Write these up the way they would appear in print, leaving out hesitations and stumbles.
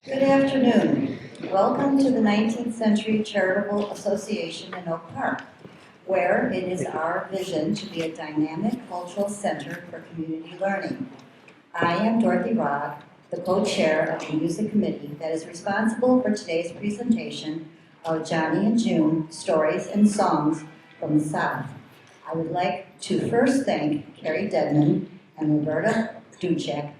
Good afternoon. Welcome to the 19th Century Charitable Association in Oak Park, where it is our vision to be a dynamic cultural center for community learning. I am Dorothy Rogg, the co-chair of the Music Committee that is responsible for today's presentation of Johnny and June, Stories and Songs from the South. I would like to first thank Carrie Dedman and Roberta Duchek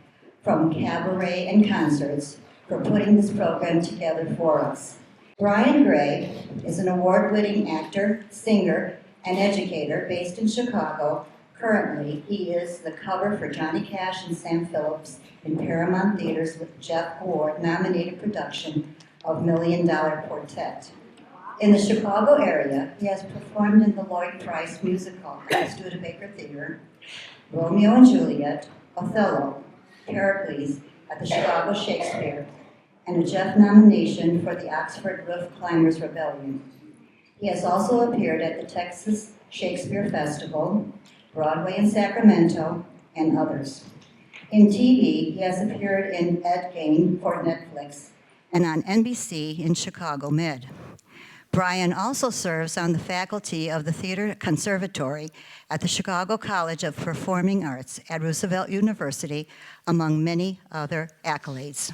from Cabaret and Concerts for putting this program together for us. Brian Gray is an award-winning actor, singer, and educator based in Chicago. Currently, he is the cover for Johnny Cash and Sam Phillips in Paramount Theaters with Jeff Award-nominated production of Million Dollar Quartet. In the Chicago area, he has performed in the Lloyd Price musical at the Studebaker Theater, Romeo and Juliet, Othello, Pericles at the Chicago Shakespeare, and a Jeff nomination for the Oxford Roof Climbers Rebellion. He has also appeared at the Texas Shakespeare Festival, Broadway in Sacramento, and others. In TV, he has appeared in Ed Gein for Netflix and on NBC in Chicago Med. Brian also serves on the faculty of the Theater Conservatory at the Chicago College of Performing Arts at Roosevelt University, among many other accolades.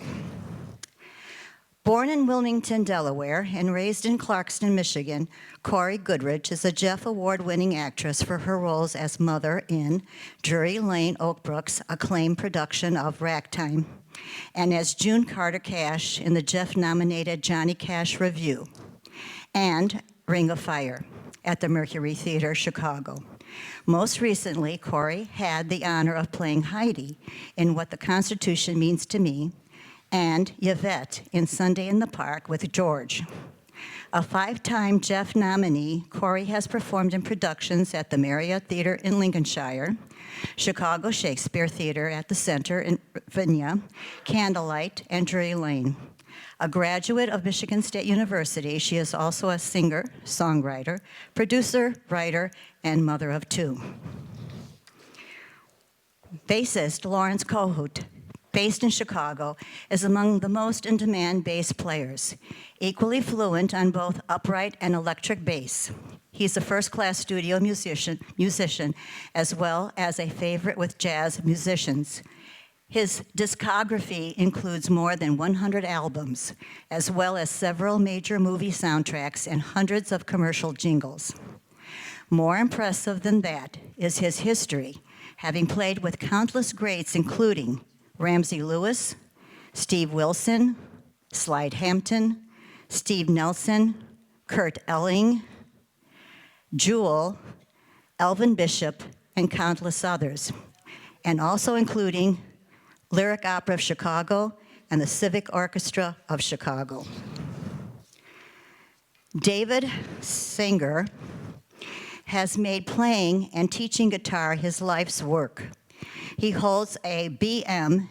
Born in Wilmington, Delaware, and raised in Clarkston, Michigan, Corey Goodrich is a Jeff Award-winning actress for her roles as mother in Drury Lane Oakbrook's acclaimed production of Ragtime, and as June Carter Cash in the Jeff-nominated Johnny Cash Revue, and Ring of Fire at the Mercury Theater, Chicago. Most recently, Corey had the honor of playing Heidi in What the Constitution Means to Me, and Yvette in Sunday in the Park with George. A 5-time Jeff nominee, Corey has performed in productions at the Marriott Theater in Lincolnshire, Chicago Shakespeare Theater at the Center in Virginia, Candlelight, and Drury Lane. A graduate of Michigan State University, she is also a singer, songwriter, producer, writer, and mother of 2. Bassist Lawrence Kohut, based in Chicago, is among the most in-demand bass players, equally fluent on both upright and electric bass. He's a first-class studio musician, as well as a favorite with jazz musicians. His discography includes more than 100 albums, as well as several major movie soundtracks and hundreds of commercial jingles. More impressive than that is his history, having played with countless greats including Ramsey Lewis, Steve Wilson, Slide Hampton, Steve Nelson, Kurt Elling, Jewel, Elvin Bishop, and countless others, and also including Lyric Opera of Chicago and the Civic Orchestra of Chicago. David Sanger has made playing and teaching guitar his life's work. He holds a BM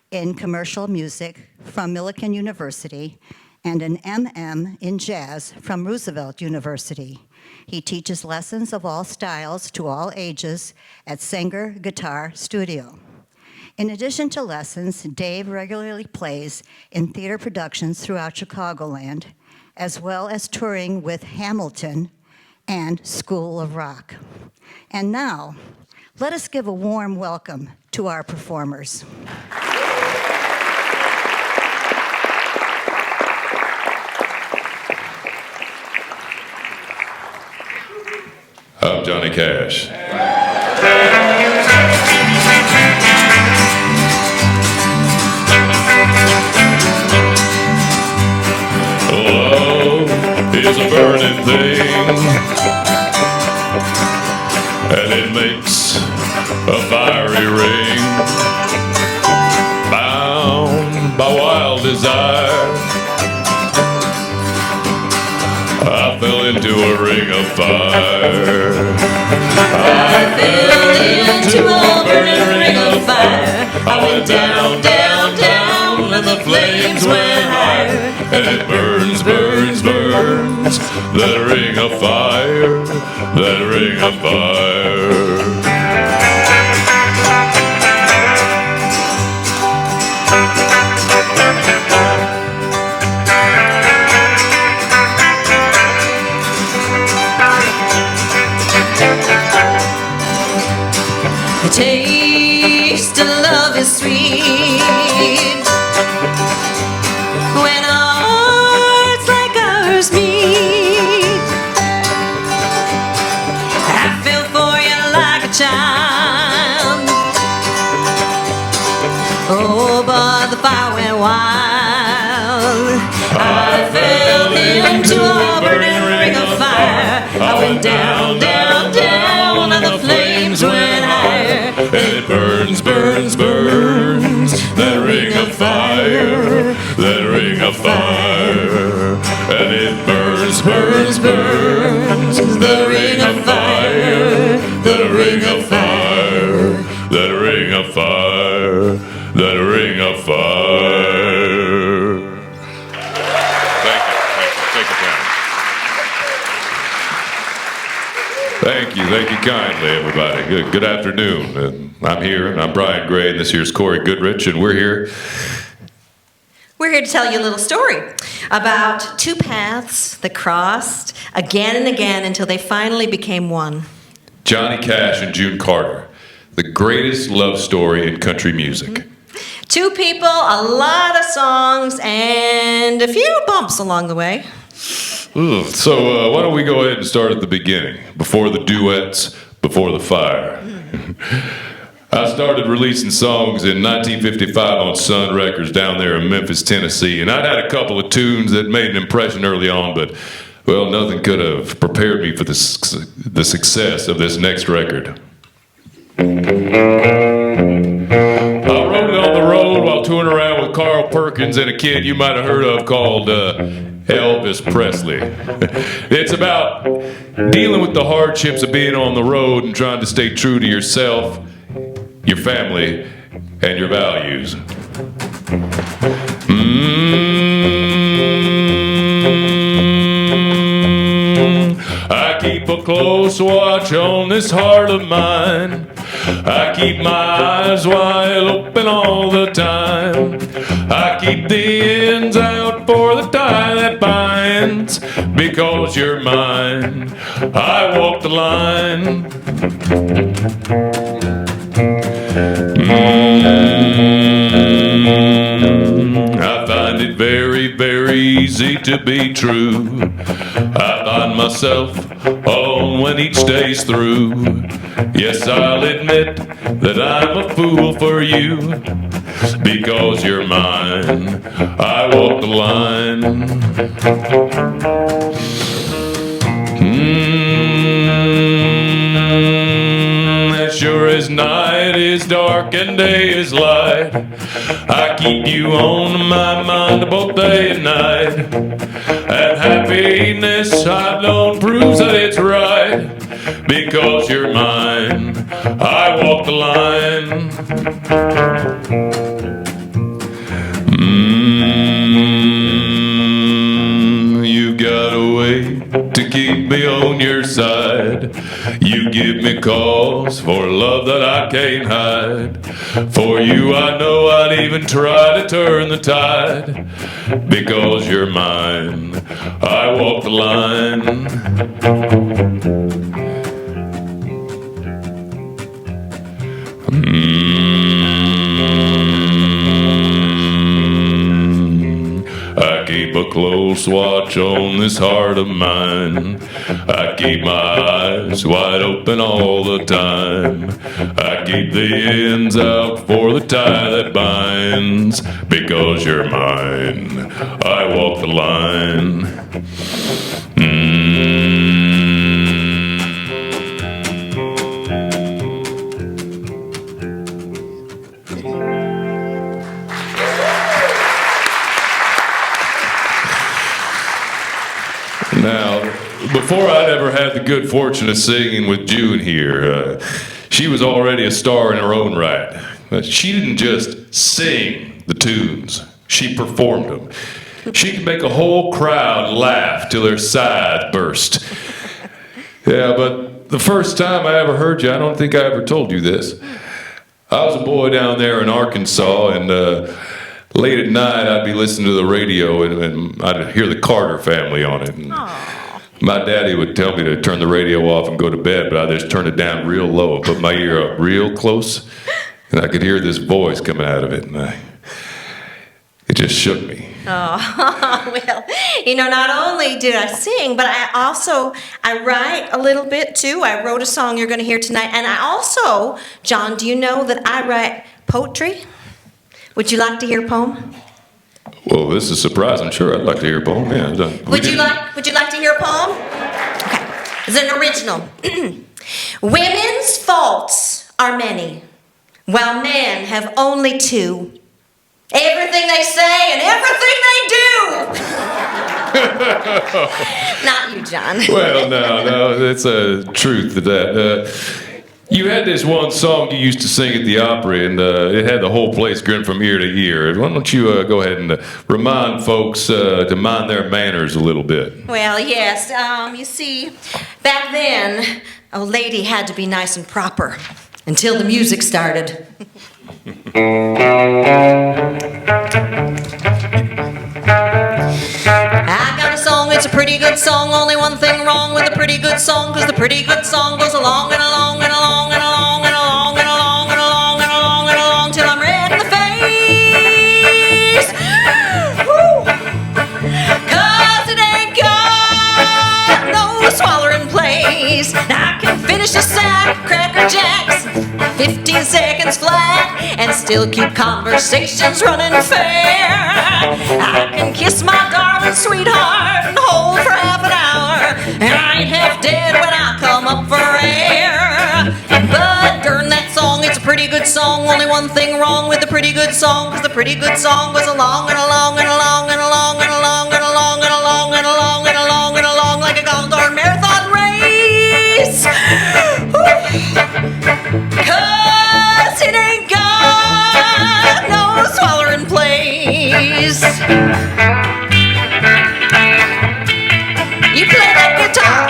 in commercial music from Millikan University and an MM in jazz from Roosevelt University. He teaches lessons of all styles to all ages at Sanger Guitar Studio. In addition to lessons, Dave regularly plays in theater productions throughout Chicagoland, as well as touring with Hamilton and School of Rock. And now, let us give a warm welcome to our performers. I'm Johnny Cash. Love is a burning thing, and it makes a fiery ring, bound by wild desire. I fell into a ring of fire. I fell into a burning ring of fire. I went down, down, down, and the flames went higher. And it burns, burns, burns, that ring of fire, that ring of fire. is sweet. When hearts like ours meet, I feel for you like a child. Oh, but the fire went wild. I fell into a burning ring of fire. I went down, down, down, and the flames went higher. And it burns, burns, burns, that ring of fire, that ring of fire. And it burns, burns, burns, that ring of fire, that ring of fire, that ring of fire, that ring of fire. Thank you kindly, everybody. Good afternoon. I'm here, and I'm Brian Gray, and this here's Corey Goodrich, and we're here. We're here to tell you a little story about two paths that crossed again and again until they finally became one. Johnny Cash and June Carter, the greatest love story in country music. Two people, a lot of songs, and a few bumps along the way. Ugh. So why don't we go ahead and start at the beginning, before the duets, before the fire. I started releasing songs in 1955 on Sun Records down there in Memphis, Tennessee, and I'd had a couple of tunes that made an impression early on, but, well, nothing could have prepared me for the success of this next record. I wrote it on the road while touring around with Carl Perkins and a kid you might have heard of called Elvis Presley. It's about dealing with the hardships of being on the road and trying to stay true to yourself, your family, and your values. I keep a close watch on this heart of mine. I keep my eyes wide open all the time. I keep the ends out for the tie that binds. Because you're mine, I walk the line. I find it very, very easy to be true. I find myself alone when each day's through. Yes, I'll admit that I'm a fool for you. Because you're mine, I walk the line. As sure as night is dark and day is light, I keep you on my mind both day and night. And happiness I've known proves that it's right. Because you're mine, I walk the line. You got a way to keep me on your side. You give me cause for love that I can't hide. For you I know I'd even try to turn the tide. Because you're mine, I walk the line. I keep a close watch on this heart of mine. I keep my eyes wide open all the time. I keep the ends out for the tie that binds. Because you're mine, I walk the line. Now, before I'd ever had the good fortune of singing with June here, she was already a star in her own right. She didn't just sing the tunes, she performed them. She could make a whole crowd laugh till their sides burst. Yeah, but the first time I ever heard you, I don't think I ever told you this. I was a boy down there in Arkansas, and late at night, I'd be listening to the radio, and I'd hear the Carter Family on it. And my daddy would tell me to turn the radio off and go to bed, but I just turned it down real low and put my ear up real close. And I could hear this voice coming out of it, and it just shook me. Oh, well, not only did I sing, but I write a little bit too. I wrote a song you're going to hear tonight. And I also, John, do you know that I write poetry? Would you like to hear a poem? Well, this is a surprise. I'm sure I'd like to hear a poem. Yeah. Would you like to hear a poem? Okay. It's an original. Women's faults are many, while men have only two. Everything they say and everything they do. Not you, John. Well, no, that's a truth to that. You had this one song you used to sing at the Opry, and it had the whole place grin from ear to ear. Why don't you go ahead and remind folks to mind their manners a little bit? Well, yes. You see, back then, a lady had to be nice and proper until the music started. I got a song, it's a pretty good song. Only one thing wrong with a pretty good song, 'cause the pretty good song goes along and along and along and along and along and along and along and along and along till I'm red in the face. Woo. 'Cause it ain't got no swallowing place. Now I can finish a sack of Cracker Jacks 15 seconds flat and still keep conversations running fair. I can kiss my darling sweetheart and hold for half an hour, and I ain't half dead when I come up for air. But darn that song, it's a pretty good song. Only one thing wrong with the pretty good song, 'cause the pretty good song goes along and along and along and along and along and along and along and along and along and along like a goddamn marathon race. 'Cause it ain't got no swallowing place. You play that guitar.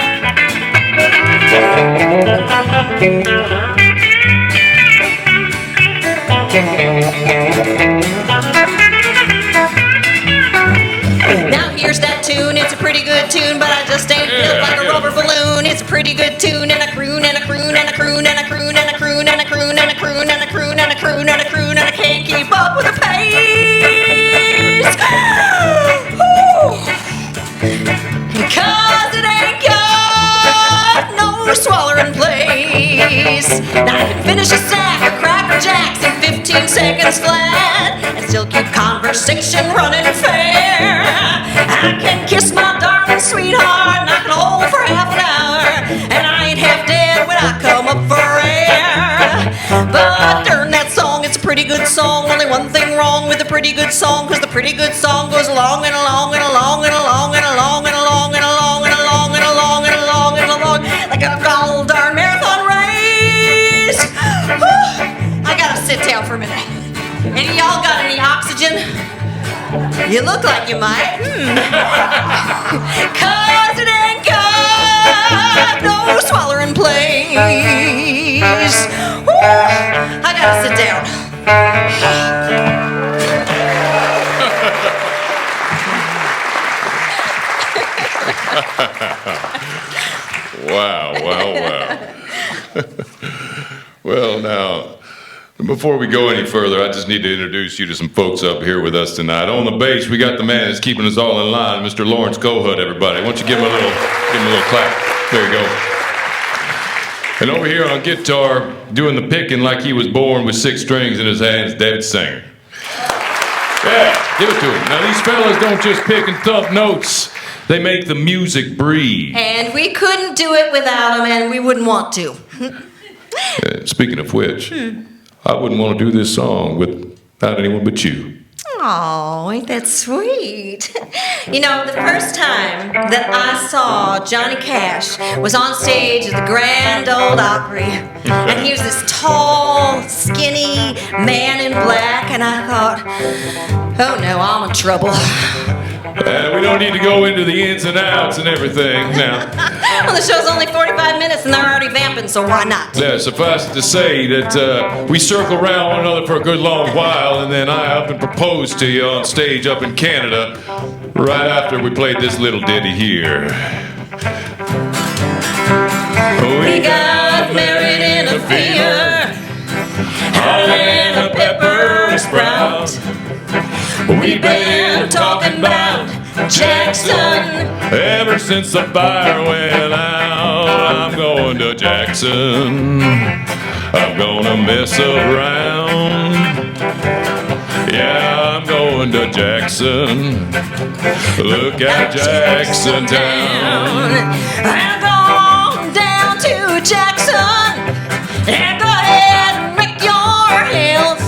Now here's that tune, it's a pretty good tune, but I just ain't built like a rubber balloon. It's a pretty good tune, and a croon and a croon and a croon and a croon and a croon and a croon and a croon and a croon and a croon and a croon, and I can't keep up with the pace. 'Cause it ain't got no swallowing place. Now I can finish a sack of Cracker Jacks in 15 seconds flat and still keep conversation running fair. I can kiss my darling sweetheart and I can hold for half an hour, and I ain't half dead when I come up for air. But darn that song, it's a pretty good song. Only one thing wrong with the pretty good song, 'cause the pretty good song goes along and along and along and along and along and along and along and along and along and along and along like a gold darn marathon race. I gotta sit down for a minute. Any of y'all got any oxygen? You look like you might. 'Cause it ain't got no swallowing place. I gotta sit down. Wow. Well, now, before we go any further, I just need to introduce you to some folks up here with us tonight. On the bass, we got the man that's keeping us all in line, Mr. Lawrence Cohut, everybody. Why don't you give him a little clap? There you go. And over here on guitar, doing the picking like he was born with 6 strings in his hands, David Singer. Yeah, give it to him. Now, these fellas don't just pick and thump notes. They make the music breathe. And we couldn't do it without them, and we wouldn't want to. Speaking of which, I wouldn't want to do this song without anyone but you. Oh, ain't that sweet? The first time that I saw Johnny Cash was on stage at the Grand Ole Opry. And he was this tall, skinny man in black, and I thought, oh no, I'm in trouble. We don't need to go into the ins and outs and everything now. Well, the show's only 45 minutes and they're already vamping, so why not? Yeah, suffice it to say that we circled around one another for a good long while, and then I up and proposed to you on stage up in Canada right after we played this little ditty here. We got married in a fear and a pepper sprout. We've been talking about Jackson ever since the fire went out. I'm going to Jackson. I'm gonna mess around. Yeah, I'm going to Jackson. Look at Jackson Town. I'm going down to Jackson and go ahead and wreck your health.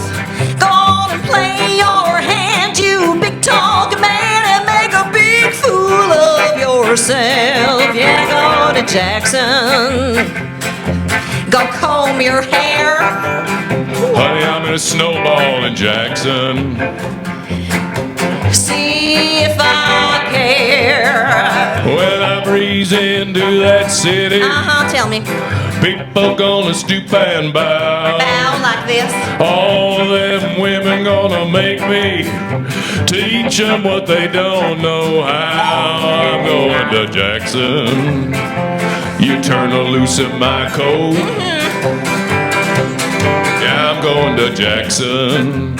Go on and play your hand, you big talking man, and make a big fool of yourself. Yeah, go to Jackson. Go comb your hair. Honey, I'm in a snowball in Jackson. See if I care. When I breeze into that city, Tell me. people gonna stoop and bow. Bow like this. All them women gonna make me teach them what they don't know how. I'm going to Jackson. You turn loose in my coat. Yeah, I'm going to Jackson.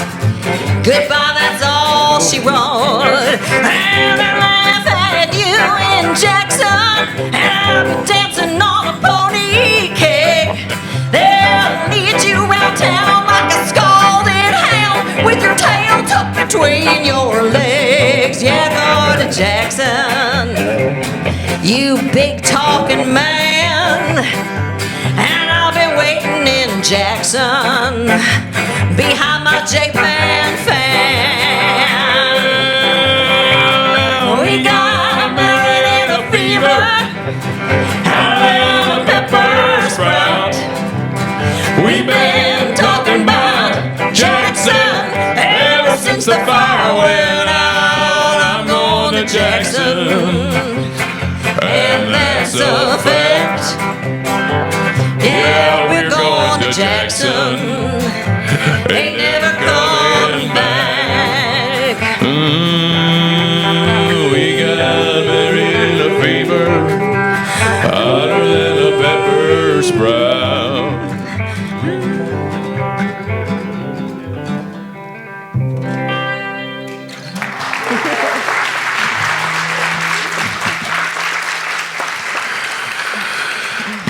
Goodbye, that's all she wrote. And I laugh at you in Jackson. And I'm dancing on a pony cake. They'll lead you around town like a scalded hound with your tail tucked between your legs. Yeah, go to Jackson, you big talking man. And I've been waiting in Jackson behind my J-Pan fan. We got a married and a fever, and a pepper sprout. We've been talking about Jackson ever since the fire went out. I'm going to Jackson. And that's a fact. Yeah, we're going to Jackson. Ain't never coming back. We got married in a fever, hotter than a pepper sprout.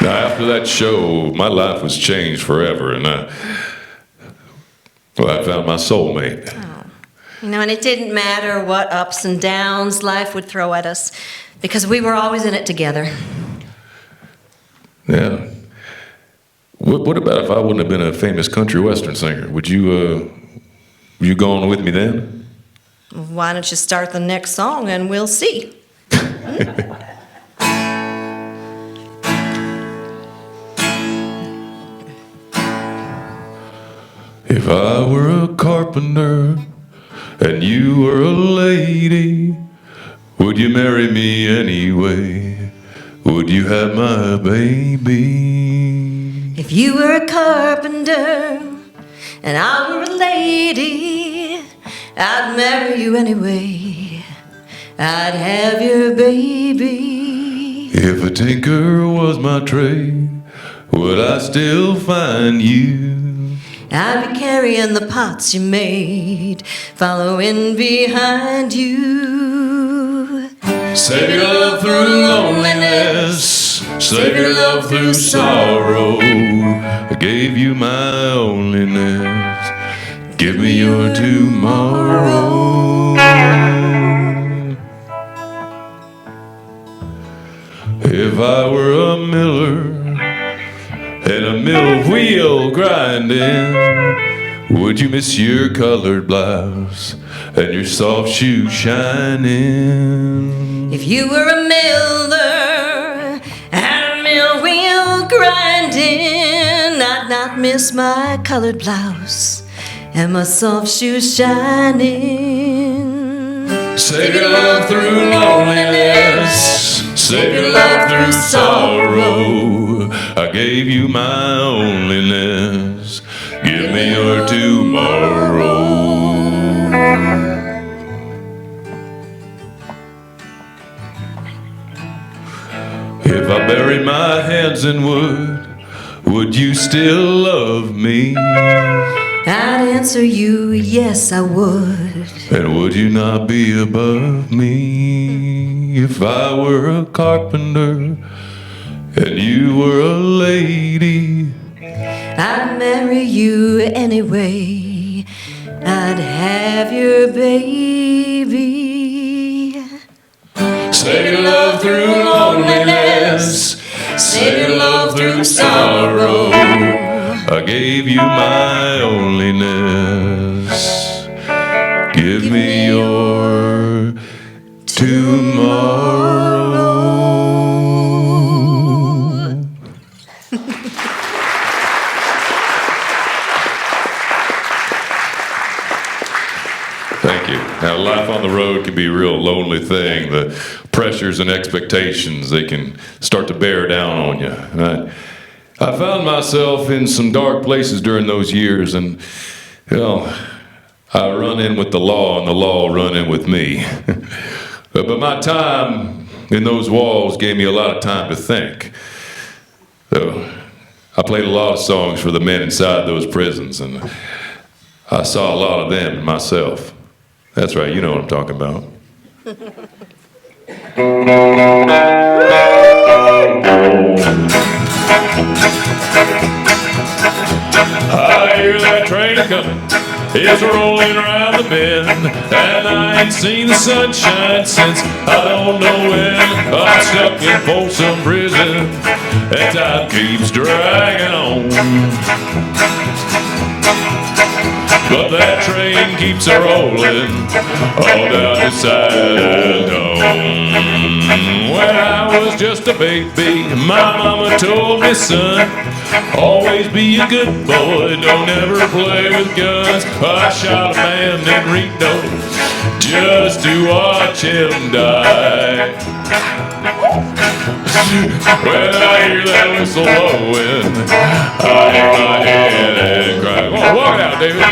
Now, after that show, my life was changed forever, and I found my soulmate. You know, and it didn't matter what ups and downs life would throw at us, because we were always in it together. Yeah. What about if I wouldn't have been a famous country western singer? Would you go on with me then? Why don't you start the next song and we'll see? If I were a carpenter and you were a lady, would you marry me anyway? Would you have my baby? If you were a carpenter and I were a lady, I'd marry you anyway. I'd have your baby. If a tinker was my trade, would I still find you? I'd be carrying the pots you made, following behind you. Save your love through loneliness, save your love through sorrow. I gave you my loneliness, give me your tomorrow. If I were a miller and a mill wheel grinding, would you miss your colored blouse and your soft shoes shining? If you were a miller and a mill wheel grinding, I'd not miss my colored blouse and my soft shoes shining. Save your love through loneliness, save your love through sorrow. I gave you my loneliness, give me your tomorrow. If I buried my hands in wood, would you still love me? I'd answer you, yes, I would. And would you not be above me if I were a carpenter and you were a lady? I'd marry you anyway. I'd have your baby. Save your love through loneliness, save your love through sorrow. I gave you my onlyness. Give me your tomorrow. Thank you. Now, life on the road can be a real lonely thing. The pressures and expectations, they can start to bear down on you. And I found myself in some dark places during those years, and, you know, I run in with the law, and the law run in with me. But my time in those walls gave me a lot of time to think. So I played a lot of songs for the men inside those prisons, and I saw a lot of them in myself. That's right, you know what I'm talking about. I hear that train a-comin', it's rolling around the bend, and I ain't seen the sunshine since I don't know when. I'm stuck in Folsom Prison, and time keeps dragging on. But that train keeps a-rolling all down this side of town. When I was just a baby, my mama told me, son, always be a good boy, don't ever play with guns. I shot a man in Reno just to watch him die. When I hear that whistle blowing, I hang my head and cry. Come on, walk it out, David.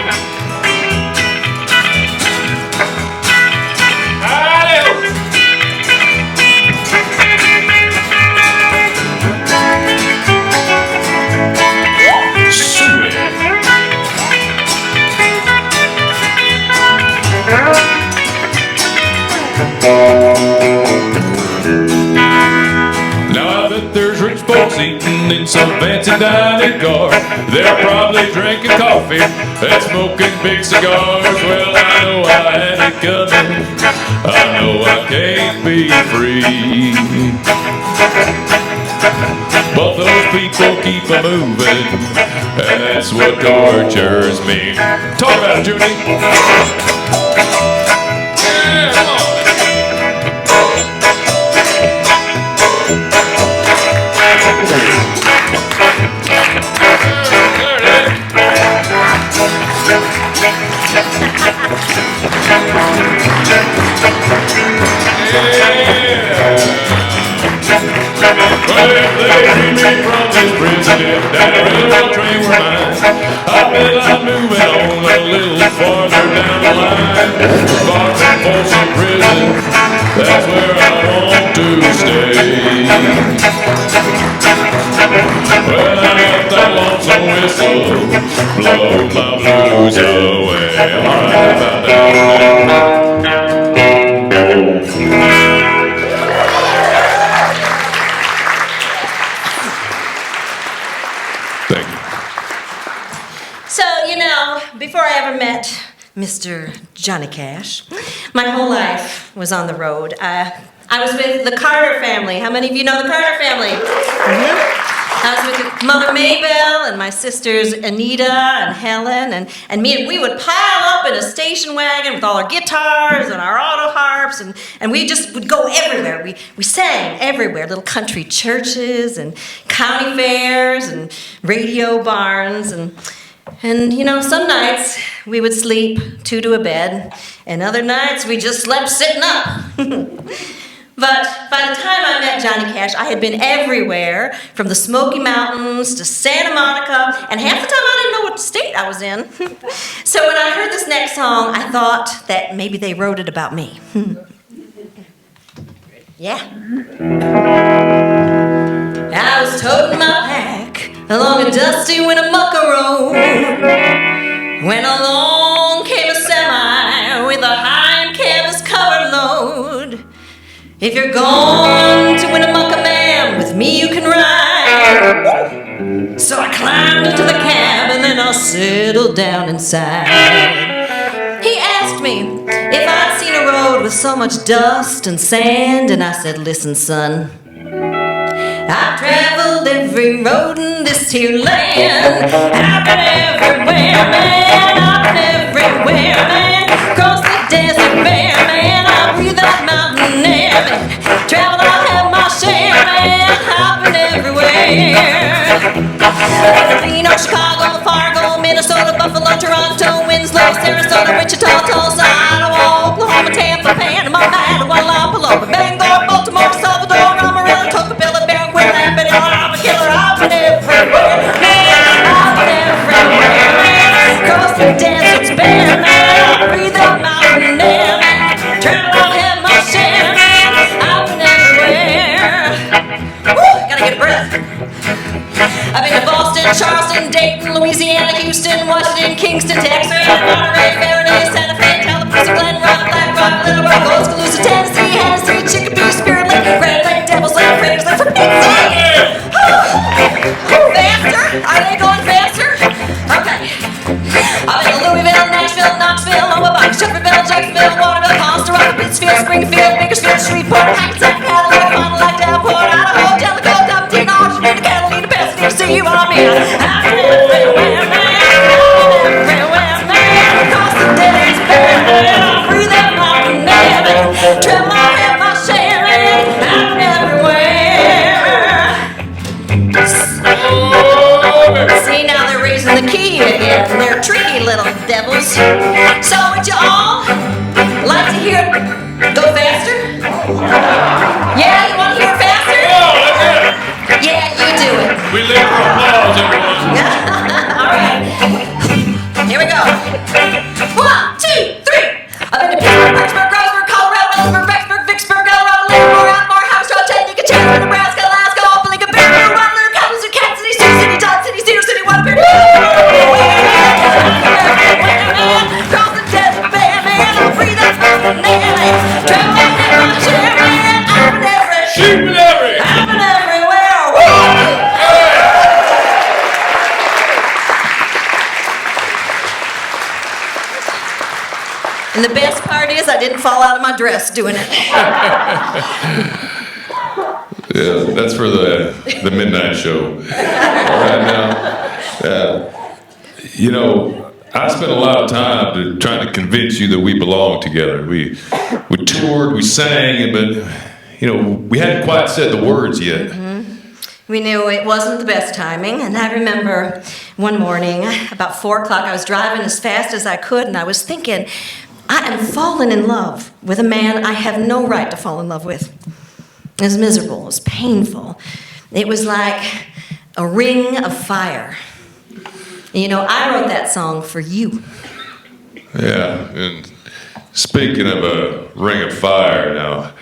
There's rich folks eating in some fancy dining car. They're probably drinking coffee and smoking big cigars. Well, I know I had it coming. I know I can't be free. But those people keep a-moving, and that's what tortures me. Talk about it, Judy. Yeah, come on. Well, if they free me from this prison, if that railroad train were mine, I bet I'd move it on a little farther down the line. Far from Folsom Prison, that's where I want to stay. Well, I got that lonesome whistle, blow my blues away. All right about that. Before I ever met Mr. Johnny Cash, my whole life was on the road. I was with the Carter family. How many of you know the Carter family? I was with Mother Maybelle and my sisters Anita and Helen and me, and we would pile up in a station wagon with all our guitars and our auto harps, and we just would go everywhere. We sang everywhere, little country churches and county fairs and radio barns, and you know, some nights we would sleep two to a bed, and other nights we just slept sitting up. But by the time I met Johnny Cash, I had been everywhere, from the Smoky Mountains to Santa Monica, and half the time I didn't know what state I was in. So when I heard this next song, I thought that maybe they wrote it about me. Yeah. I was toting my pack along a dusty Winnemucca road, when along came a semi with a hind canvas cover load. If you're going to Winnemucca, ma'am, with me you can ride. So I climbed into the cab and then I settled down inside. He asked me if I'd seen a road with so much dust and sand, and I said, listen, son, I've traveled every road in this here land. I've been everywhere, man. I've been everywhere, man. Across the desert bare, man. I breathe that mountain air, man. Traveled, I've had my share, man. I've been everywhere. Reno, Chicago, Fargo, Minnesota, Buffalo, Toronto, Winslow, Sarasota, Wichita, Tulsa, Iowa, Oklahoma, Tampa, Panama, Mattawa, Paloma, Bangor, Baltimore, Salvador, Amarillo, Tocopilla, Barranquilla, Lampeter, I'm a killer. I've been everywhere, man. I've been everywhere, man. Across the deserts bare, man. I breathe that mountain air, man. Travel, I've had my share, man. I've been everywhere. Woo, gotta get a breath. I've been to Boston, Charleston, Dayton, Louisiana, Houston, Washington, Kingston, Texas, Monterey, Faraday, Santa Fe, Tallahassee, Glen Rock, Black Rock, Little Rock, Oskaloosa, Tennessee, Hennessy, Chicopee, Spirit Lake, Red Lake, Devil's Lake, Raiders Lake, for Pete's sake! Faster? Are they going faster? Okay. I've been to Louisville, Nashville, Knoxville, Omaha, Shelbyville, Jacksonville, Waterville, Ponsterock, Pittsfield, Springfield, Bakersfield, Shreveport, Hackensack, Cadillac, Fond du Lac, Davenport, Idaho, Jellicoe, Dumpty, Argentina, Catalina, Pasadena, see you on me. I've been everywhere, man. I've been everywhere, man. Across the deserts bare, man. I breathe that mountain air, man. Travel, I've had my share, man. I've been everywhere. See, now they're raising the key again. They're tricky little devils. So would you all like to hear it go faster? Yeah, you want to hear it faster? Yeah, you do it. We live for applause, everyone. All right. Here we go. 1, 2, 3. I've been to Pittsburgh, Pittsburgh, Grossburg, Colorado, Ellsberg, Rexburg, Vicksburg, Colorado, Livermore, Atmore, Houston, Chattanooga, Chattanooga, Nebraska, Alaska, Opelika, Barron, Rattler, Kalamazoo, Kansas City, Sioux City, Dodge City, Cedar City, Waterbury. Cross the desert bare, man. I breathe that mountain air, man. Travel, I've had my share, man. I've been everywhere. Sheep and every. I've been everywhere. Woo! And the best part is I didn't fall out of my dress doing it. Yeah, that's for the midnight show. Right now, you know, I spent a lot of time trying to convince you that we belong together. We toured, we sang, but you know, we hadn't quite said the words yet. We knew it wasn't the best timing, and I remember one morning, about 4 o'clock, I was driving as fast as I could, and I was thinking, I am falling in love with a man I have no right to fall in love with. It was miserable, it was painful. It was like a ring of fire. You know, I wrote that song for you. Yeah, and speaking of a ring of fire, now,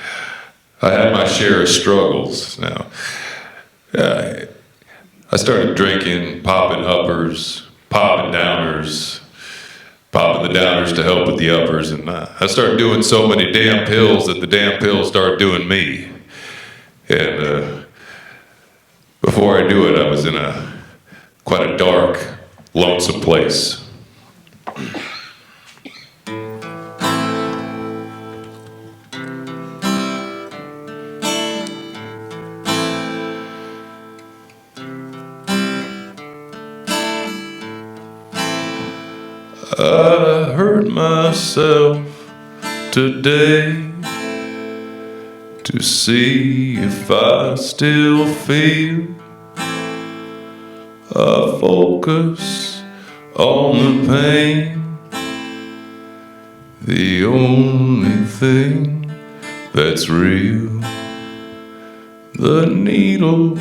I had my share of struggles. Now, I started drinking, popping uppers, popping downers, popping the downers to help with the uppers, and I started doing so many damn pills that the damn pills started doing me. And before I do it, I was in quite a dark, lonesome place. I hurt myself today to see if I still feel. I focus on the pain, the only thing that's real. The needle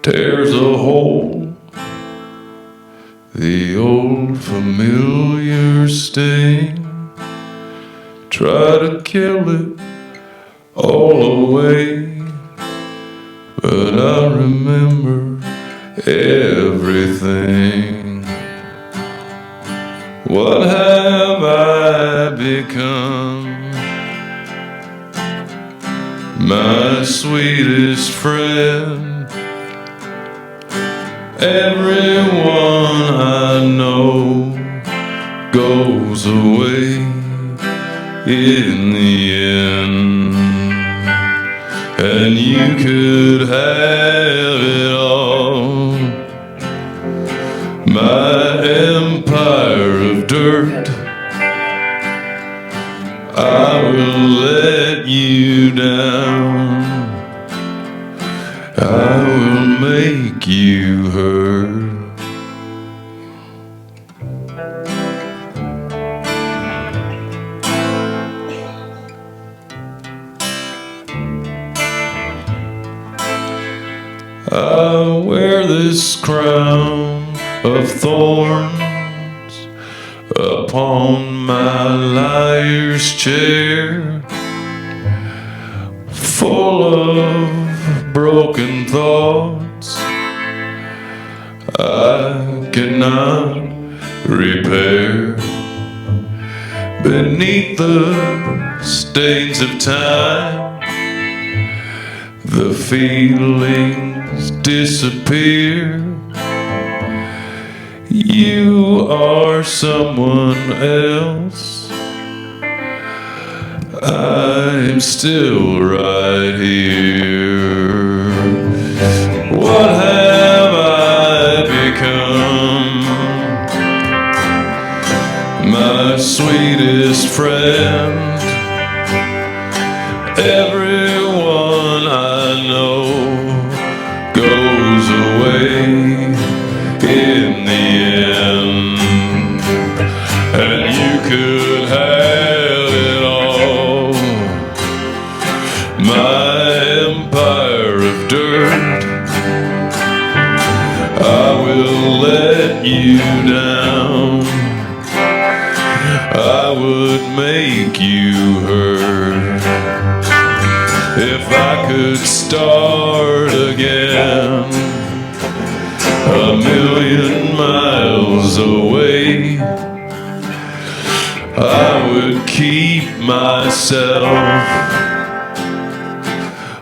tears a hole, the old familiar sting. Try to kill it all away, but I remember everything. What have I become? My sweetest friend. Everyone I know goes away in the end, and you could have it all. My empire of dirt, I will let you down. I will make you hurt. I wear this crown of thorns upon my liar's chair, full of broken thoughts I cannot repair. Beneath the stains of time, the feelings disappear. You are someone else. I'm still right here. What have I become? My sweetest friend. Everyone I know goes away in the end, and you could have it all. My empire of dirt, I will let you down. I would make you hurt. If I could start again, 1,000,000 miles away, I would keep myself.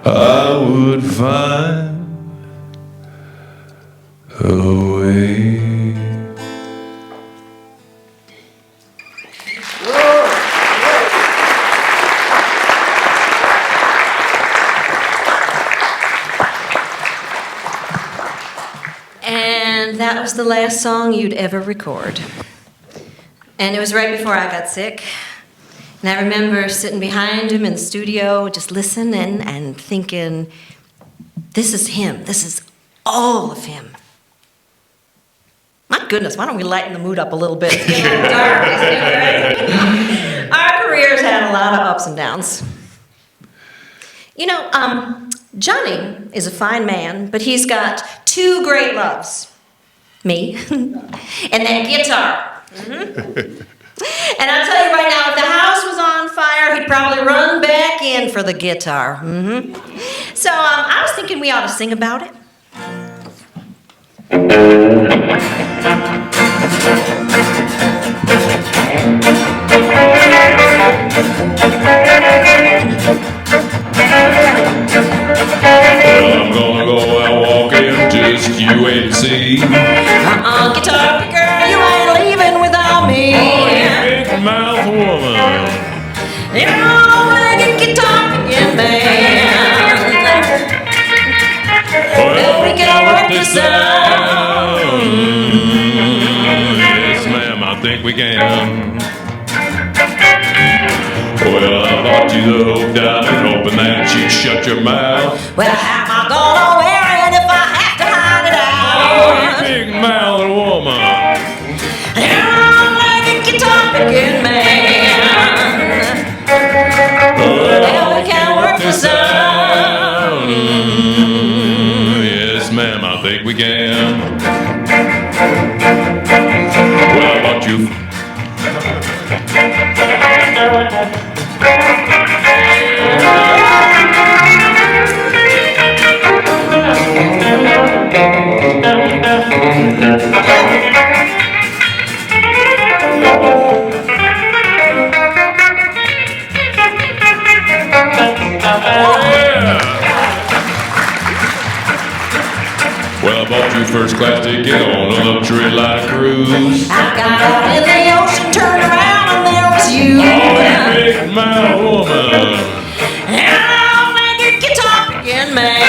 I would find a way. And that was the last song you'd ever record. And it was right before I got sick. And I remember sitting behind him in the studio, just listening and thinking, this is him. This is all of him. My goodness, why don't we lighten the mood up a little bit? It's getting a little dark, isn't it, right? Our careers had a lot of ups and downs. You know, Johnny is a fine man, but he's got two great loves. Me and that guitar. And I'll tell you right now, if the house was on fire, he'd probably run back in for the guitar. So I was thinking we ought to sing about it. Well, I'm gonna go out walking, just you wait and see. Guitar picker, you ain't leaving without me. Oh, you big mouth woman. You're a guitar picking man. Well, we can work this out. Yes, ma'am, I think we can. Well, I bought you the hope diamond, hoping that you'd shut your mouth. Well, how am I gonna wear it if I have to hide it Oh, out? you big mouthed woman. You're a guitar picking man. Well, we can work this out. Yes, ma'am, I think we can. Well, I bought you. Well, I bought you first class ticket on a luxury line cruise. I got out in the ocean, turned around, and there was you. Oh, big mouth woman. And I'll make a guitar picking man.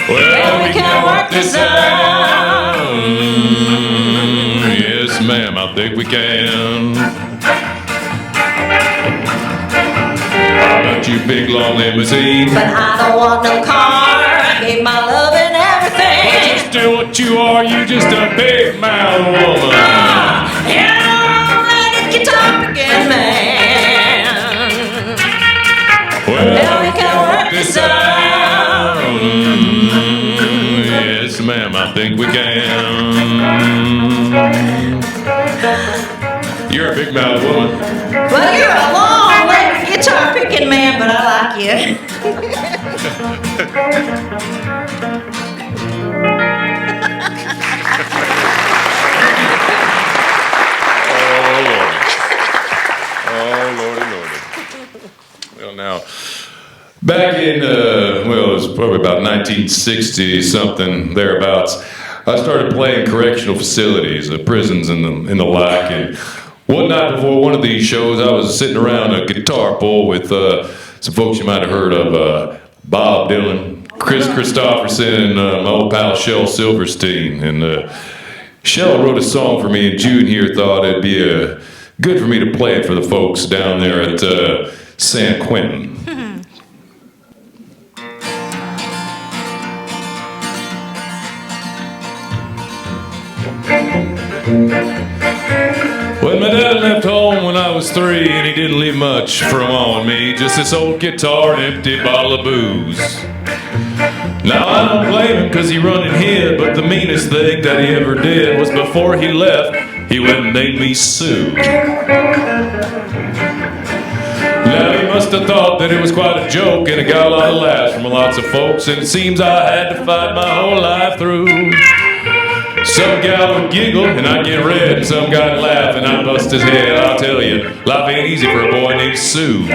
Well, we can work this out. Yes, ma'am, I think we can. I got you big long limousine. But I don't want no car. I gave my love and everything. Just do what you are, you just a big mouth woman. And I'll make a guitar picking man. Well, we can work this out. Yes, ma'am, I think we can. You're a big mouth woman. Well, you're a long-legged guitar picking man, but I like you. Oh, Lordy. Well, now, back in, it was probably about 1960 something, thereabouts, I started playing correctional facilities, prisons and the like, and one night before one of these shows, I was sitting around a guitar pole with some folks you might have heard of, Bob Dylan, Chris Christopherson, and my old pal Shel Silverstein, and Shel wrote a song for me, and June here thought it'd be good for me to play it for the folks down there at San Quentin. When my dad left home when I was 3, and he didn't leave much from on me, just this old guitar and empty bottle of booze. Now I don't blame him cause he run and hid, but the meanest thing that he ever did was before he left, he went and made me sue. Now he must have thought that it was quite a joke, and it got a lot of laughs from lots of folks, and it seems I had to fight my whole life through. Some guy would giggle and I'd get red, and some guy'd laugh and I'd bust his head. I'll tell you, life ain't easy for a boy named Sue.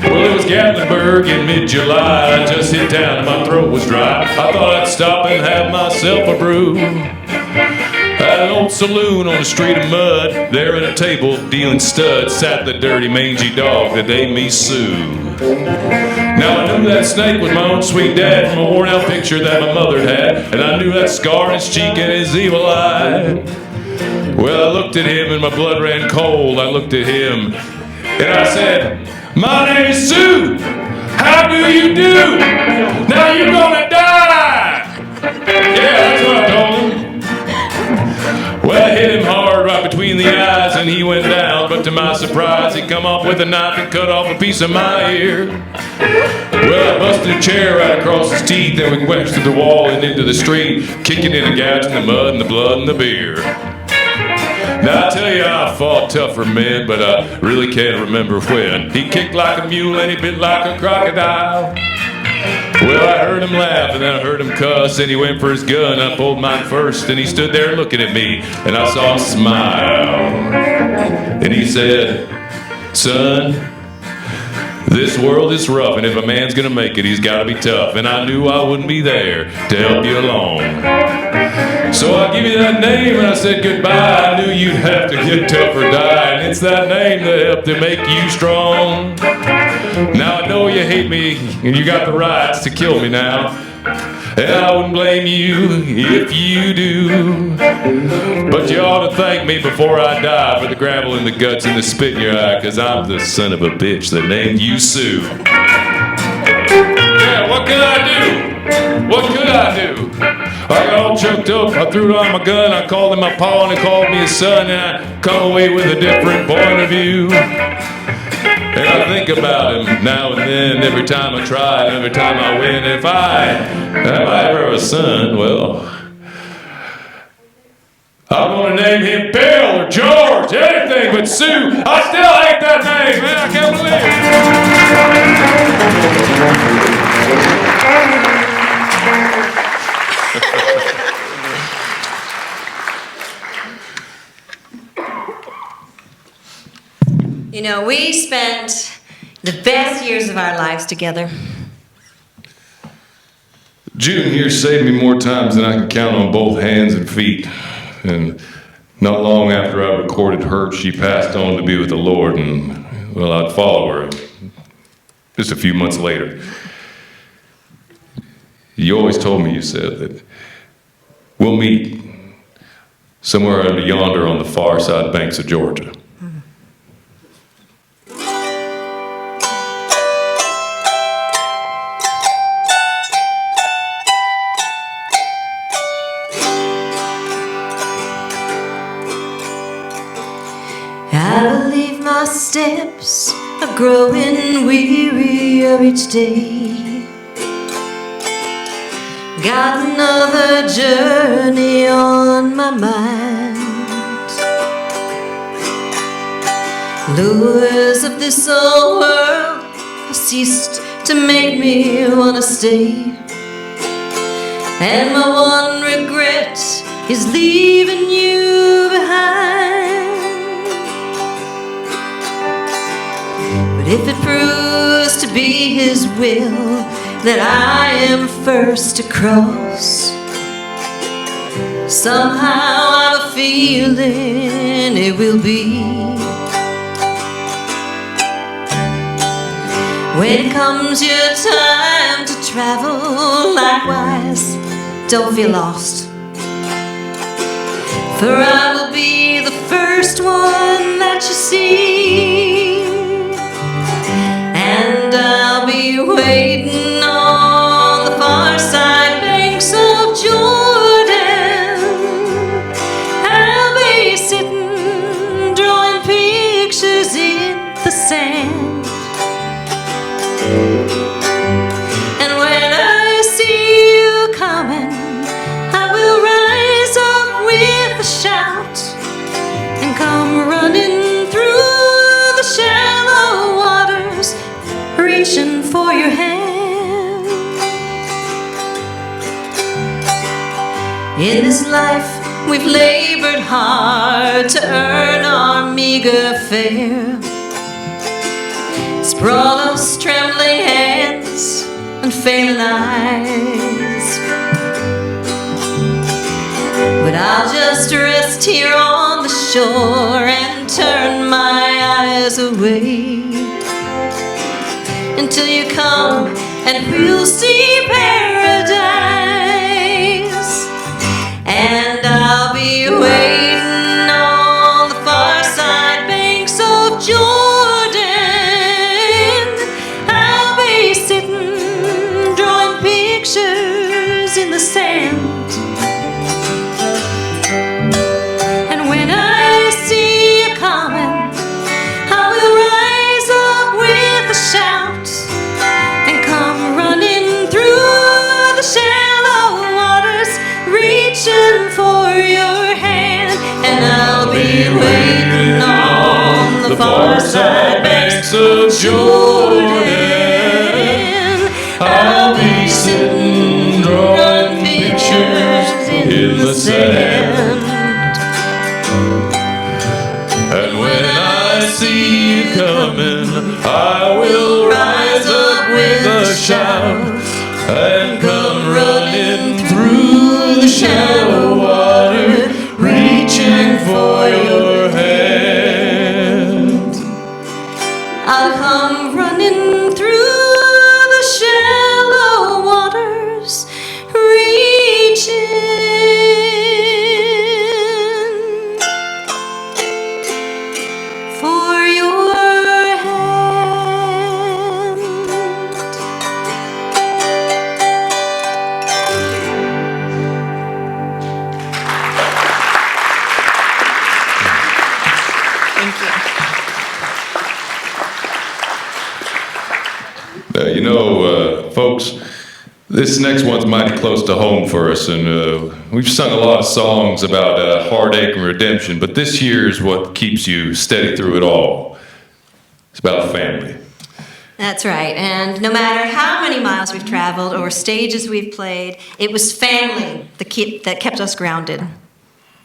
Well, it was Gatlinburg in mid-July. I just hit town and my throat was dry. I thought I'd stop and have myself a brew. At an old saloon on the street of mud, there at a table dealing studs sat the dirty mangy dog that named me Sue. Now I knew that snake was my own sweet dad from a worn out picture that my mother had, and I knew that scar on his cheek and his evil eye. Well, I looked at him and my blood ran cold. I looked at him and I said, "My name is Sue. How do you do? Now you're gonna die." Yeah, that's what I told him. Well, I hit him hard right between the eyes and he went down, but to my surprise he come off with a knife and cut off a piece of my ear. Well, I busted a chair right across his teeth and we went through the wall and into the street, kicking in and gouging the mud and the blood and the beer. Now I tell you, I fought tougher men, but I really can't remember when. He kicked like a mule and he bit like a crocodile. Well, I heard him laugh and then I heard him cuss, and he went for his gun. I pulled mine first and he stood there looking at me, and I saw him smile. And he said, "Son, this world is rough, and if a man's gonna make it, he's gotta be tough." And I knew I wouldn't be there to help you along. So I give you that name and I said goodbye. I knew you'd have to get tough or die, and it's that name that helped to make you strong. Now I know you hate me and you got the rights to kill me now, and I wouldn't blame you if you do. But you ought to thank me before I die for the gravel in the guts and the spit in your eye, cause I'm the son of a bitch that named you Sue. Yeah, what could I do? What could I do? I got all choked up, I threw down my gun, I called him my pa and he called me his son, and I come away with a different point of view. And I think about him now and then, every time I try and every time I win. If I ever have a son, well, I'm gonna name him Bill or George, anything but Sue. I still hate that name, man, I can't believe it. You know, we spent the best years of our lives together. June here saved me more times than I can count on both hands and feet. And not long after I recorded her, she passed on to be with the Lord, and, well, I'd follow her just a few months later. You always told me, you said, that we'll meet somewhere under yonder on the far side banks of Georgia. I believe my steps are growing wearier each day. Got another journey on my mind. Lures of this old world have ceased to make me wanna stay. And my one regret is leaving you behind. But if it proves to be His will that I am first to cross, somehow I have a feeling it will be. When comes your time to travel, likewise, don't feel lost. For I will be the first one that you see. And I'll be waiting on the far side banks of Jordan. I'll be sitting, drawing pictures in the sand. And when I see you coming, I will rise up with a shout and come running through the shallow waters, reaching for your hand. In this life we've labored hard to earn our meager fare. Sprawl us trembling hands and failing eyes. But I'll just rest here on the shore and turn my eyes away until you come and we'll see paradise. And I'll be waiting on the far side banks of Jordan. I'll be sitting, drawing pictures in the sand. And when I see you coming, I will rise up with a shout and come running through the shallow waters, reaching for your hand. And I'll be waiting on the far side banks of Jordan. I'll be sitting, drawing pictures in the sand. And when I see you coming, I will rise up with a shout and come running through the shallow water, reaching for your hand. I'll come running through the shallow waters, reaching for your hand. Thank you. Folks, this next one's mighty close to home for us, and we've sung a lot of songs about heartache and redemption, but this year is what keeps you steady through it all. It's about family. That's right, and no matter how many miles we've traveled or stages we've played, it was family that kept us grounded.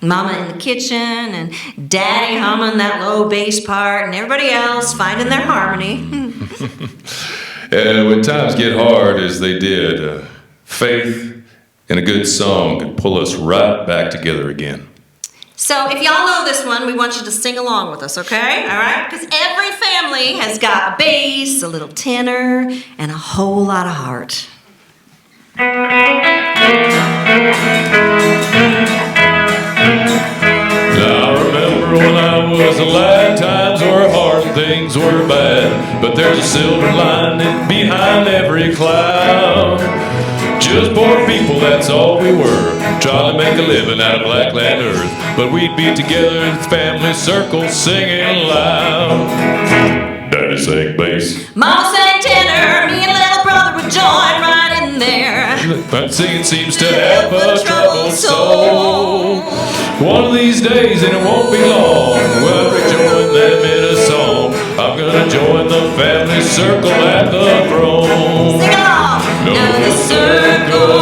Mama in the kitchen and Daddy humming that low bass part and everybody else finding their harmony. And when times get hard, as they did, faith and a good song can pull us right back together again. So if y'all know this one, we want you to sing along with us, okay? All right? Because every family has got a bass, a little tenor, and a whole lot of heart. Now I remember when I was a lad, times were hard and things were bad, but there's a silver lining behind every cloud. Just poor people, that's all we were, trying to make a living out of blackland earth, but we'd be together in family circles singing loud. Daddy sang bass, Mama sang tenor, me and little brother would join right in there. that singing seems to help a troubled soul. One of these days, and it won't be long, we'll rejoin them in a song. I'm gonna join the family circle at the throne. Sing along. No, Now the the circle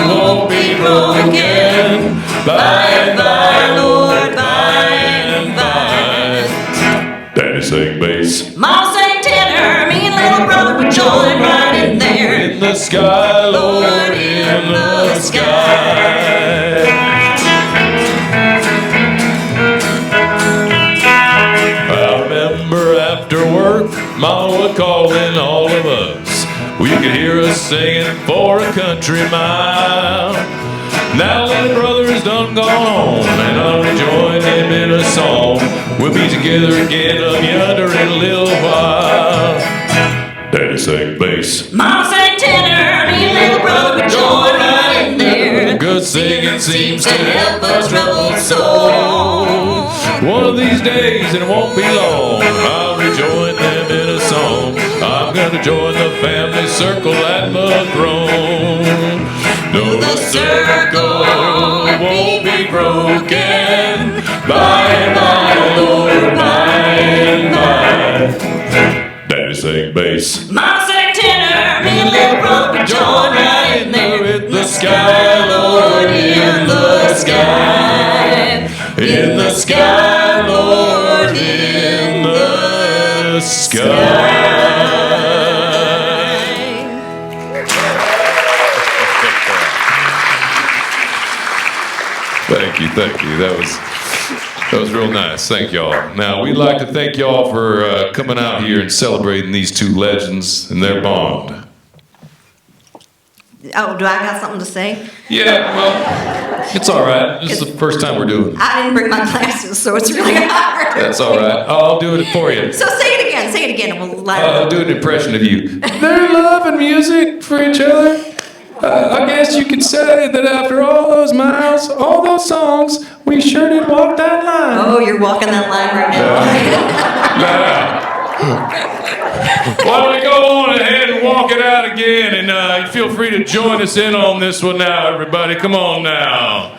won't be broken. By and by, Lord, by and by. Daddy sang bass, Mama sang tenor, me and little brother would join right in there. in the sky, Lord, in the sky. I remember after work, Mama would call in all of us. We could hear us singing for a country mile. Now little brother is done gone home, and I'll rejoin him in a song. We'll be together again up yonder in a little while. Daddy sang bass, Mama sang tenor, me and little brother would join right in there. good singing seems to help a troubled soul. One of these days, and it won't be long, I'll rejoin them in a song. I'm gonna join the family circle at the throne. No, the circle won't be broken. By and by, Lord, by and by. Daddy sang bass, Mama sang tenor, me and little brother would join right in there. in the sky, Lord, in the sky. In the sky, Lord, in the sky. Thank you. That was real nice. Thank y'all. Now, we'd like to thank y'all for coming out here and celebrating these two legends and their bond. Oh, do I got something to say? Yeah, well, it's all right. This is the first time we're doing it. I didn't bring my glasses, so it's really hard. That's all right. I'll do it for you. So say it again, and we'll light I'll up. do an impression of you. Their love and music for each other. I guess you could say that after all those miles, all those songs, we sure did walk that line. Oh, you're walking that line right now. Why don't we go on ahead and walk it out again, and feel free to join us in on this one now, everybody. Come on now.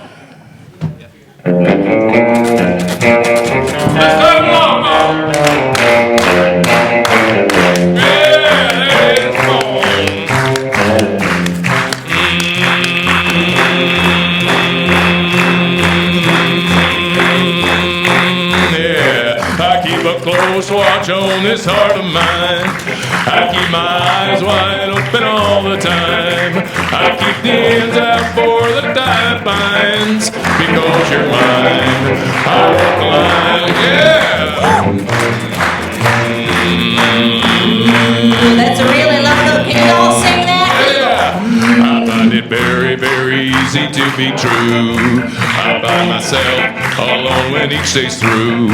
Let's go along, Mom. Yeah, come on. I keep a close watch on this heart of mine. I keep my eyes wide open all the time. I keep the ends out for the tie binds. Because you're mine, I walk the line, yeah. That's a really lovely. Can you all sing that? I find it very, very easy to be true. I find myself alone when each day's through.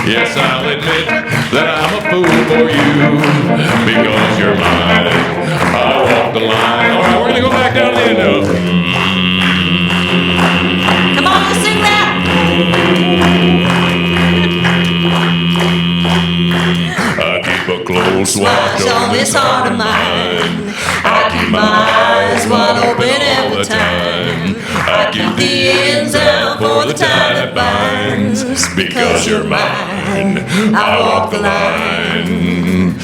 Yes, I'll admit that I'm a fool for you. Because you're mine, I walk the line. All right, we're gonna go back down the end of Come on, let's sing that. I keep a close watch on this heart of mine. I keep my eyes wide open all the time. I keep the ends out for the tie that binds. Because you're mine, I walk the line.